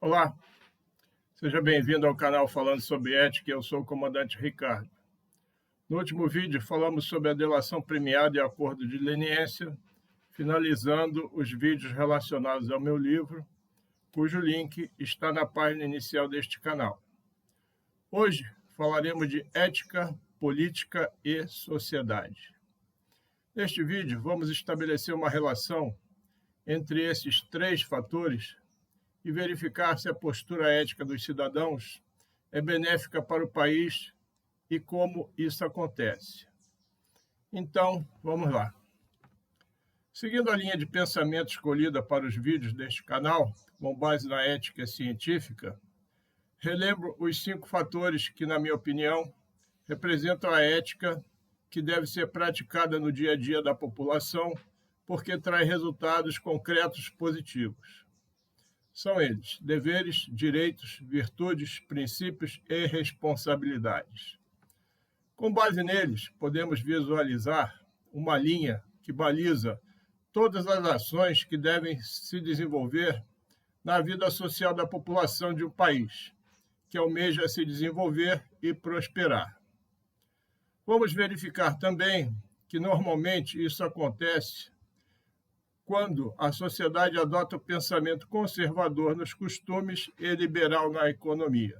Olá, seja bem-vindo ao canal Falando sobre Ética. Eu sou o comandante Ricardo. No último vídeo, falamos sobre a delação premiada e acordo de leniência, finalizando os vídeos relacionados ao meu livro, cujo link está na página inicial deste canal. Hoje falaremos de ética, política e sociedade. Neste vídeo, vamos estabelecer uma relação entre esses três fatores e verificar se a postura ética dos cidadãos é benéfica para o país e como isso acontece. Então, vamos lá. Seguindo a linha de pensamento escolhida para os vídeos deste canal, com base na ética científica, relembro os 5 fatores que, na minha opinião, representam a ética que deve ser praticada no dia a dia da população, porque traz resultados concretos positivos. São eles: deveres, direitos, virtudes, princípios e responsabilidades. Com base neles, podemos visualizar uma linha que baliza todas as ações que devem se desenvolver na vida social da população de um país, que almeja se desenvolver e prosperar. Vamos verificar também que normalmente isso acontece quando a sociedade adota o pensamento conservador nos costumes e liberal na economia.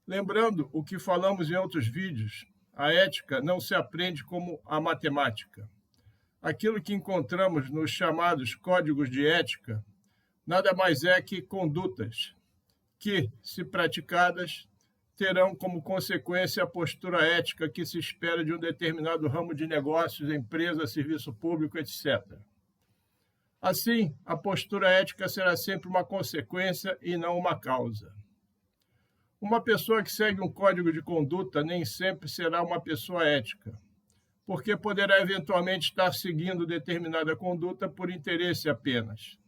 Lembrando o que falamos em outros vídeos, a ética não se aprende como a matemática. Aquilo que encontramos nos chamados códigos de ética nada mais é que condutas que, se praticadas, terão como consequência a postura ética que se espera de um determinado ramo de negócios, empresa, serviço público, etc. Assim, a postura ética será sempre uma consequência e não uma causa. Uma pessoa que segue um código de conduta nem sempre será uma pessoa ética, porque poderá eventualmente estar seguindo determinada conduta por interesse apenas.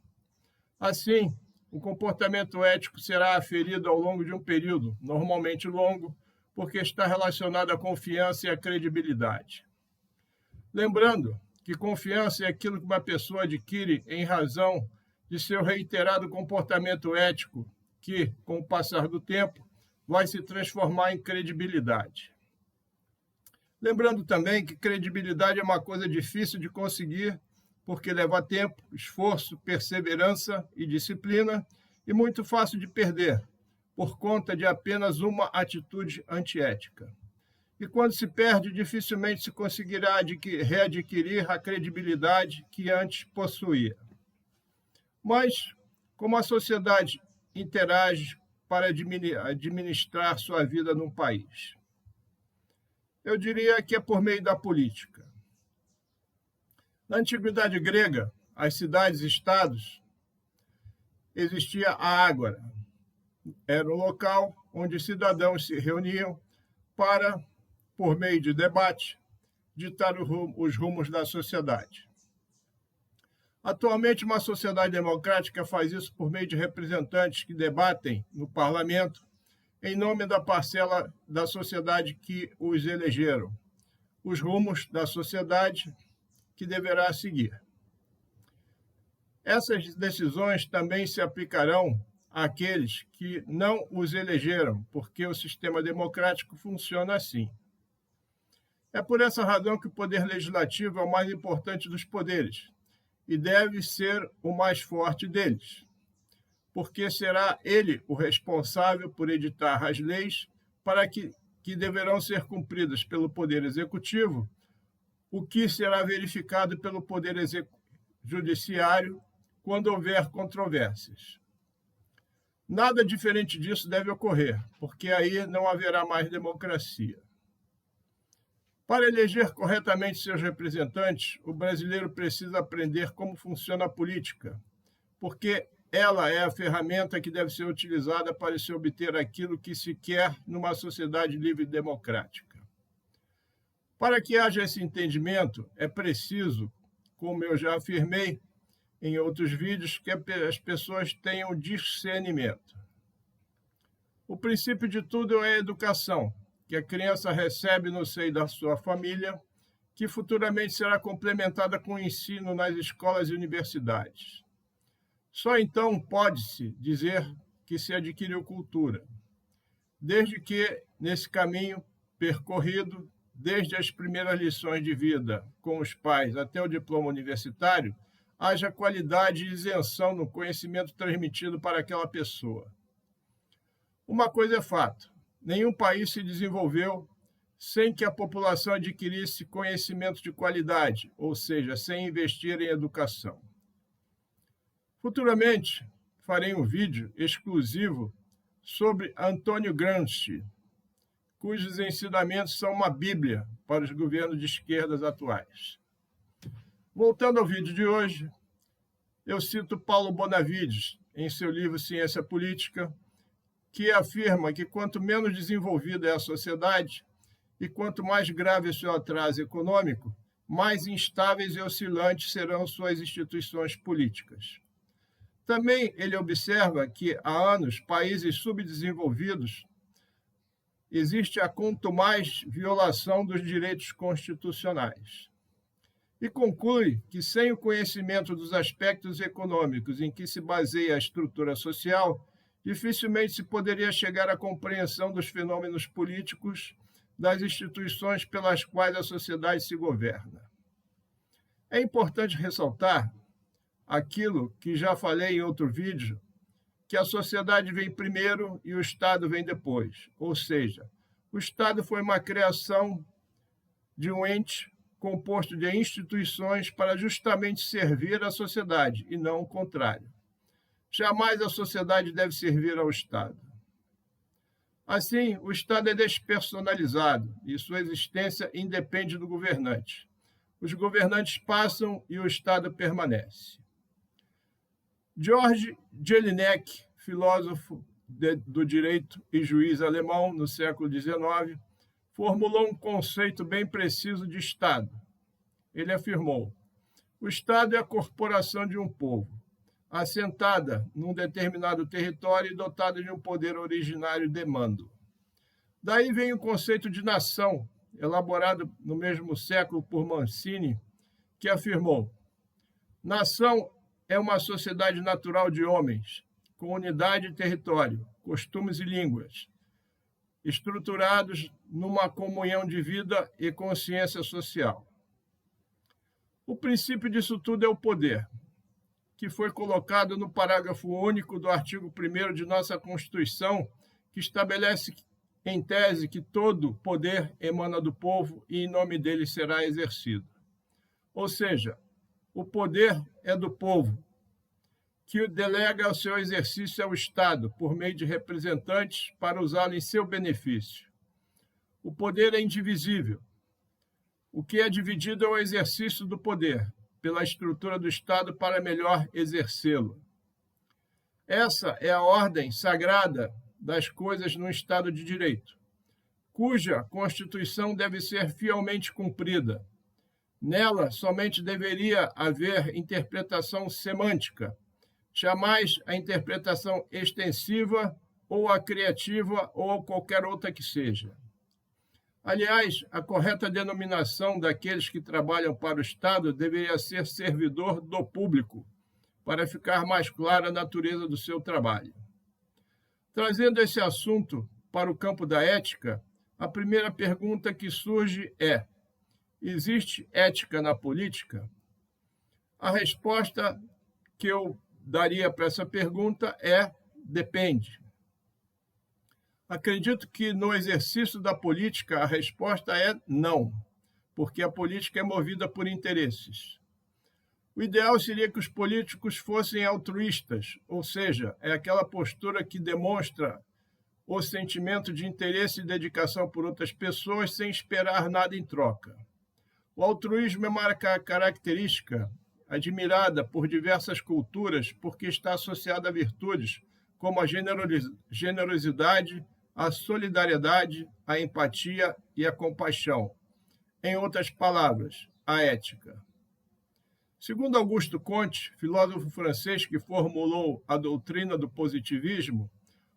Assim, o comportamento ético será aferido ao longo de um período, normalmente longo, porque está relacionado à confiança e à credibilidade. Lembrando que confiança é aquilo que uma pessoa adquire em razão de seu reiterado comportamento ético, que, com o passar do tempo, vai se transformar em credibilidade. Lembrando também que credibilidade é uma coisa difícil de conseguir, porque leva tempo, esforço, perseverança e disciplina, e muito fácil de perder, por conta de apenas uma atitude antiética. E quando se perde, dificilmente se conseguirá readquirir a credibilidade que antes possuía. Mas, como a sociedade interage para administrar sua vida num país? Eu diria que é por meio da política. Na antiguidade grega, as cidades-estados, existia a ágora. Era um local onde cidadãos se reuniam para, por meio de debate, ditar os rumos da sociedade. Atualmente, uma sociedade democrática faz isso por meio de representantes que debatem no parlamento em nome da parcela da sociedade que os elegeram, os rumos da sociedade que deverá seguir. Essas decisões também se aplicarão àqueles que não os elegeram, porque o sistema democrático funciona assim. É por essa razão que o poder legislativo é o mais importante dos poderes e deve ser o mais forte deles, porque será ele o responsável por editar as leis para que deverão ser cumpridas pelo Poder Executivo, o que será verificado pelo Poder Judiciário quando houver controvérsias. Nada diferente disso deve ocorrer, porque aí não haverá mais democracia. Para eleger corretamente seus representantes, o brasileiro precisa aprender como funciona a política, porque ela é a ferramenta que deve ser utilizada para se obter aquilo que se quer numa sociedade livre e democrática. Para que haja esse entendimento, é preciso, como eu já afirmei em outros vídeos, que as pessoas tenham discernimento. O princípio de tudo é a educação, que a criança recebe no seio da sua família, que futuramente será complementada com o ensino nas escolas e universidades. Só então pode-se dizer que se adquiriu cultura, desde que, nesse caminho percorrido, desde as primeiras lições de vida com os pais até o diploma universitário, haja qualidade e isenção no conhecimento transmitido para aquela pessoa. Uma coisa é fato: nenhum país se desenvolveu sem que a população adquirisse conhecimento de qualidade, ou seja, sem investir em educação. Futuramente, farei um vídeo exclusivo sobre Antônio Gramsci, cujos ensinamentos são uma bíblia para os governos de esquerdas atuais. Voltando ao vídeo de hoje, eu cito Paulo Bonavides, em seu livro Ciência Política, que afirma que quanto menos desenvolvida é a sociedade e quanto mais grave é seu atraso econômico, mais instáveis e oscilantes serão suas instituições políticas. Também ele observa que, há anos, países subdesenvolvidos existe a contumaz violação dos direitos constitucionais. E conclui que, sem o conhecimento dos aspectos econômicos em que se baseia a estrutura social, dificilmente se poderia chegar à compreensão dos fenômenos políticos das instituições pelas quais a sociedade se governa. É importante ressaltar aquilo que já falei em outro vídeo, que a sociedade vem primeiro e o Estado vem depois. Ou seja, o Estado foi uma criação de um ente composto de instituições para justamente servir à sociedade, e não o contrário. Jamais a sociedade deve servir ao Estado. Assim, o Estado é despersonalizado e sua existência independe do governante. Os governantes passam e o Estado permanece. George Jelinek, filósofo do direito e juiz alemão no século XIX, formulou um conceito bem preciso de Estado. Ele afirmou: o Estado é a corporação de um povo, assentada num determinado território e dotada de um poder originário de mando. Daí vem o conceito de nação, elaborado no mesmo século por Mancini, que afirmou: nação é uma sociedade natural de homens, com unidade de território, costumes e línguas, estruturados numa comunhão de vida e consciência social. O princípio disso tudo é o poder, que foi colocado no parágrafo único do artigo 1º de nossa Constituição, que estabelece em tese que todo poder emana do povo e em nome dele será exercido. Ou seja, o poder é do povo, que delega o seu exercício ao Estado, por meio de representantes, para usá-lo em seu benefício. O poder é indivisível. O que é dividido é o exercício do poder, pela estrutura do Estado para melhor exercê-lo. Essa é a ordem sagrada das coisas no Estado de Direito, cuja Constituição deve ser fielmente cumprida. Nela, somente deveria haver interpretação semântica, jamais a interpretação extensiva ou a criativa ou qualquer outra que seja. Aliás, a correta denominação daqueles que trabalham para o Estado deveria ser servidor do público, para ficar mais clara a natureza do seu trabalho. Trazendo esse assunto para o campo da ética, a primeira pergunta que surge é: existe ética na política? A resposta que eu daria para essa pergunta é: depende. Acredito que no exercício da política a resposta é não, porque a política é movida por interesses. O ideal seria que os políticos fossem altruístas, ou seja, é aquela postura que demonstra o sentimento de interesse e dedicação por outras pessoas sem esperar nada em troca. O altruísmo é uma característica admirada por diversas culturas porque está associada a virtudes como a generosidade, a solidariedade, a empatia e a compaixão. Em outras palavras, a ética. Segundo Augusto Comte, filósofo francês que formulou a doutrina do positivismo,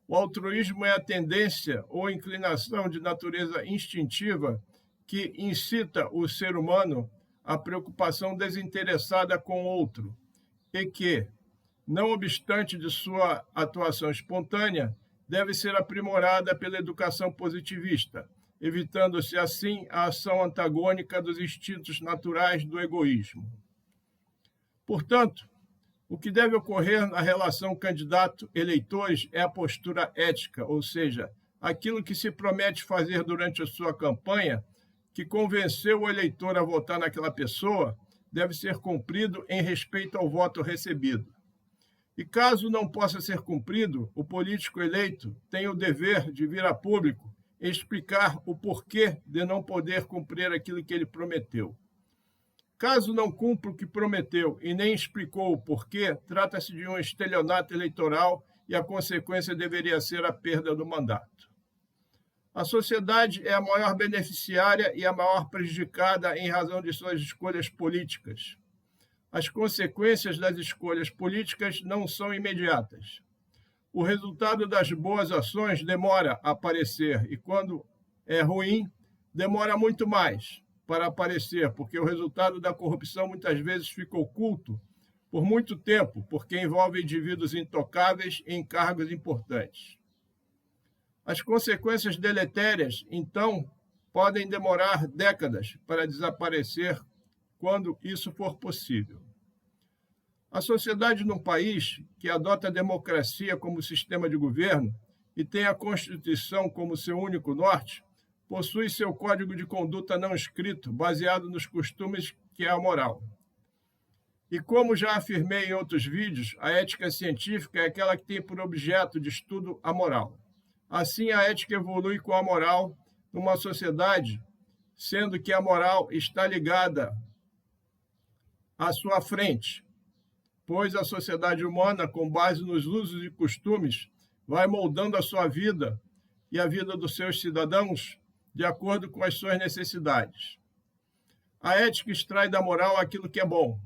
o altruísmo é a tendência ou inclinação de natureza instintiva que incita o ser humano à preocupação desinteressada com o outro e que, não obstante de sua atuação espontânea, deve ser aprimorada pela educação positivista, evitando-se assim a ação antagônica dos instintos naturais do egoísmo. Portanto, o que deve ocorrer na relação candidato-eleitores é a postura ética, ou seja, aquilo que se promete fazer durante a sua campanha, que convenceu o eleitor a votar naquela pessoa, deve ser cumprido em respeito ao voto recebido. E caso não possa ser cumprido, o político eleito tem o dever de vir a público e explicar o porquê de não poder cumprir aquilo que ele prometeu. Caso não cumpra o que prometeu e nem explicou o porquê, trata-se de um estelionato eleitoral e a consequência deveria ser a perda do mandato. A sociedade é a maior beneficiária e a maior prejudicada em razão de suas escolhas políticas. As consequências das escolhas políticas não são imediatas. O resultado das boas ações demora a aparecer e, quando é ruim, demora muito mais para aparecer, porque o resultado da corrupção muitas vezes fica oculto por muito tempo, porque envolve indivíduos intocáveis em cargos importantes. As consequências deletérias, então, podem demorar décadas para desaparecer quando isso for possível. A sociedade num país que adota a democracia como sistema de governo e tem a Constituição como seu único norte, possui seu código de conduta não escrito, baseado nos costumes, que é a moral. E como já afirmei em outros vídeos, a ética científica é aquela que tem por objeto de estudo a moral. Assim, a ética evolui com a moral numa sociedade, sendo que a moral está ligada à sua frente, pois a sociedade humana, com base nos usos e costumes, vai moldando a sua vida e a vida dos seus cidadãos de acordo com as suas necessidades. A ética extrai da moral aquilo que é bom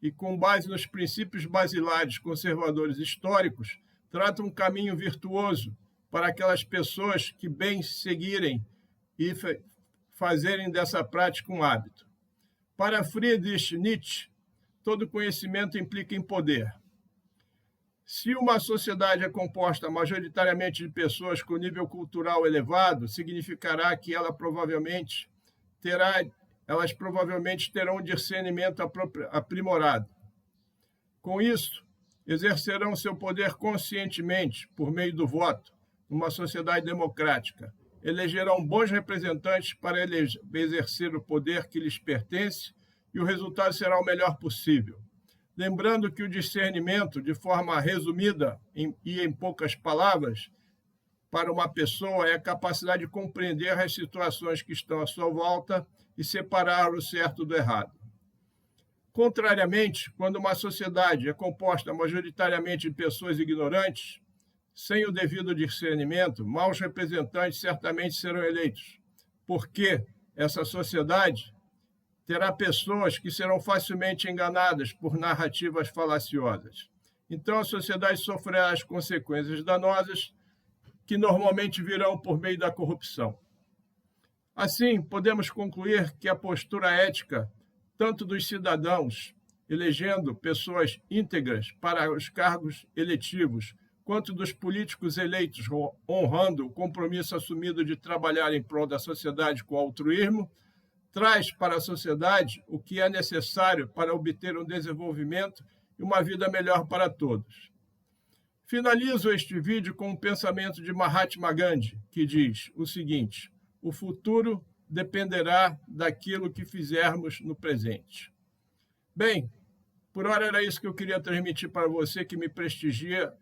e, com base nos princípios basilares conservadores históricos, trata um caminho virtuoso para aquelas pessoas que bem seguirem e fazerem dessa prática um hábito. Para Friedrich Nietzsche, todo conhecimento implica em poder. Se uma sociedade é composta majoritariamente de pessoas com nível cultural elevado, significará que elas provavelmente terão um discernimento aprimorado. Com isso, exercerão seu poder conscientemente por meio do voto, numa sociedade democrática. Elegerão bons representantes para exercer o poder que lhes pertence e o resultado será o melhor possível. Lembrando que o discernimento, de forma resumida e em poucas palavras, para uma pessoa é a capacidade de compreender as situações que estão à sua volta e separar o certo do errado. Contrariamente, quando uma sociedade é composta majoritariamente de pessoas ignorantes, sem o devido discernimento, maus representantes certamente serão eleitos, porque essa sociedade terá pessoas que serão facilmente enganadas por narrativas falaciosas. Então, a sociedade sofrerá as consequências danosas que normalmente virão por meio da corrupção. Assim, podemos concluir que a postura ética, tanto dos cidadãos, elegendo pessoas íntegras para os cargos eletivos, quanto dos políticos eleitos, honrando o compromisso assumido de trabalhar em prol da sociedade com altruísmo, traz para a sociedade o que é necessário para obter um desenvolvimento e uma vida melhor para todos. Finalizo este vídeo com um pensamento de Mahatma Gandhi, que diz o seguinte: o futuro dependerá daquilo que fizermos no presente. Bem, por hora era isso que eu queria transmitir para você que me prestigia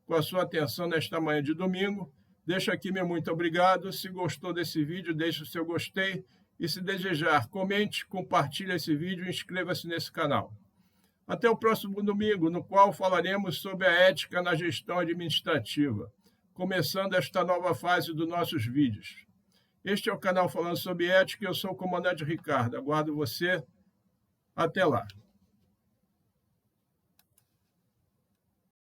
com a sua atenção nesta manhã de domingo. Deixo aqui meu muito obrigado. Se gostou desse vídeo, deixe o seu gostei. E se desejar, comente, compartilhe esse vídeo e inscreva-se nesse canal. Até o próximo domingo, no qual falaremos sobre a ética na gestão administrativa, começando esta nova fase dos nossos vídeos. Este é o canal Falando sobre Ética e eu sou o comandante Ricardo. Aguardo você. Até lá.